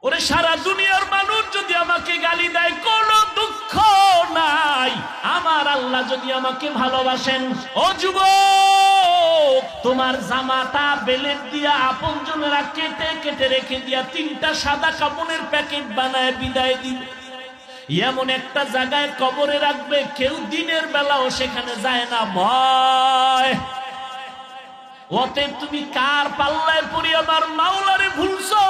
ওরে সারা দুনিয়ার মানুষ যদি আমাকে গালি দেয় কোনো দুঃখ নাই, আমার আল্লাহ যদি আমাকে ভালোবাসেন। ও যুবক, তোমার জামাটা বেলেট দিয়া আপনজনেরা কেটে কেটে রেখে দিয়া 3টা সাদা কাপড়ের প্যাকেট বানায় বিদায় দিবে, এমন একটা জায়গায় কবরে রাখবে, কেউ দিনের বেলাও সেখানে যায় না, ভয়। অতএব তুমি কার পাল্লায় পড়িয়া আমার মাওলারে ভুলছো?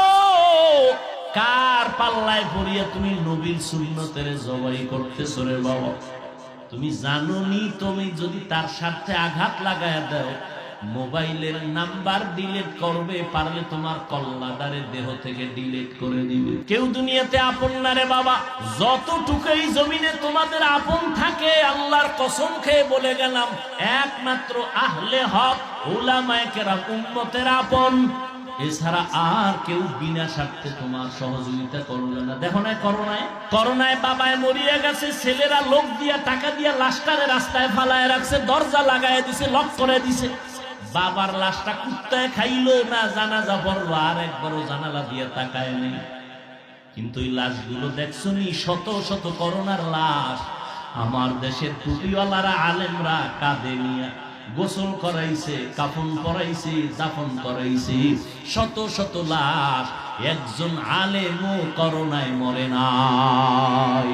কার পাল্লায় পড়িয়া তুমি নবীর সুন্নতের জবাই করতেছো রে বাবা? তুমি জানো নি তুমি যদি তার সাথে আঘাত লাগায় দাও, মোবাইলের নাম্বার ডিলিট করবে, পারলে তোমার কল্লাদারে দেহ থেকে ডিলিট করে দিবে। কেউ দুনিয়াতে আপন না রে বাবা। যতটুকু এই জমিনে তোমাদের আপন থাকে, আল্লাহর কসম খেয়ে বলে গেলাম, একমাত্র আহলে হক উলামায়ে কেরাম উম্মতের আপন, এছাড়া আর কেউ বিনা স্বার্থে তোমার সহযোগিতা করবে না। দেখো না করোনায় বাবায় মরিয়া গেছে, ছেলেরা লোক দিয়া টাকা দিয়া লাশটারে রাস্তায় ফালায় রাখছে, দরজা লাগায় দিছে, লক করে দিছে। বাবার লাশটা কুত্তায় খাইলো না, জানাজা পড়লো, আর একবারও জানালা দিয়ে তাকায় নেই। কিন্তু এই লাশগুলো দেখছো নি, শত শত করোনার লাশ আমার দেশের টুপিওয়ালারা আলেমরা কাঁধে নিয়ে গোসল করাইছে, কাফন পরাইছে, দাফন করাইছে। শত শত লাশ, একজন আলেমও করোনায় মরে নাই।